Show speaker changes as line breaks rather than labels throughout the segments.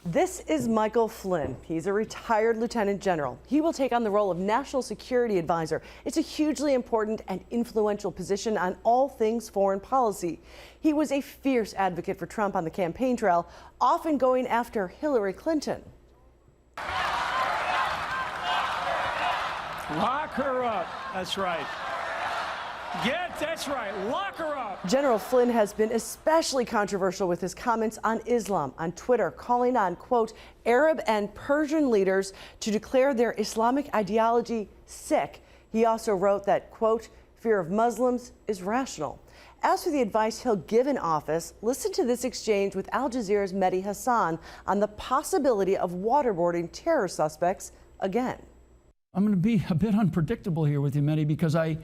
This is Michael Flynn. He's a retired lieutenant general. He will take on the role of national security advisor. It's a hugely important and influential position on all things foreign policy. He was a fierce advocate for Trump on the campaign trail, often going after Hillary Clinton.
Lock her up. That's right. That's right. Lock her up.
General Flynn has been especially controversial with his comments on Islam on Twitter, calling on, quote, Arab and Persian leaders to declare their Islamic ideology sick. He also wrote that, quote, fear of Muslims is rational. As for the advice he'll give in office, listen to this exchange with Al Jazeera's Mehdi Hassan on the possibility of waterboarding terror suspects again.
I'm going to be a bit unpredictable here with you, Mehdi, because I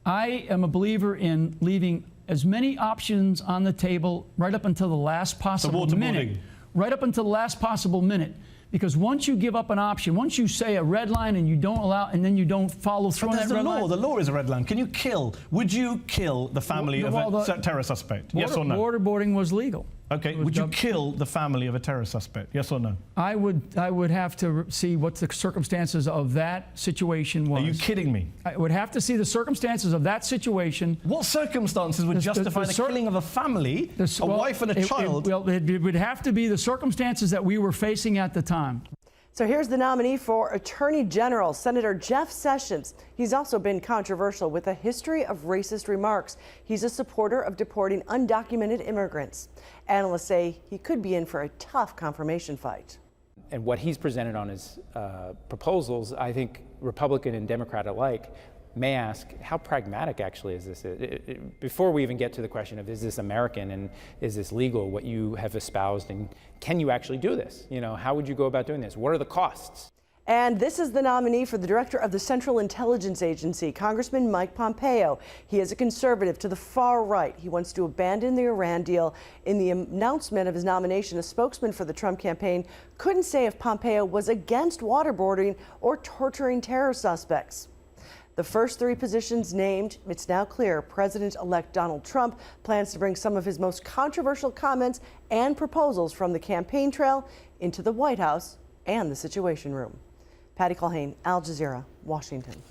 am a believer in leaving as many options on the table right up until the last possible minute. Right up until the last possible minute. Because once you give up an option, once you say a red line and you don't allow, and then you don't follow through on that red line.
The law is a red line. Would you kill the family of a terror suspect? Yes or no?
Waterboarding was legal.
Okay, would you kill the family of a terror suspect? Yes or no?
I would have to see what the circumstances of that situation was.
Are you kidding me?
I would have to see the circumstances of that situation.
What circumstances would justify the killing of a family, a wife and a child?
It would have to be the circumstances that we were facing at the time.
So here's the nominee for Attorney General, Senator Jeff Sessions. He's also been controversial with a history of racist remarks. He's a supporter of deporting undocumented immigrants. Analysts say he could be in for a tough confirmation fight.
And what he's presented on his proposals, I think Republican and Democrat alike may ask, how pragmatic actually is this? Before we even get to the question of, is this American and is this legal, what you have espoused, and can you actually do this? You know, how would you go about doing this? What are the costs?
And this is the nominee for the director of the Central Intelligence Agency, Congressman Mike Pompeo. He is a conservative to the far right. He wants to abandon the Iran deal. In the announcement of his nomination, a spokesman for the Trump campaign couldn't say if Pompeo was against waterboarding or torturing terror suspects. The first three positions named, it's now clear President-elect Donald Trump plans to bring some of his most controversial comments and proposals from the campaign trail into the White House and the Situation Room. Patty Culhane, Al Jazeera, Washington.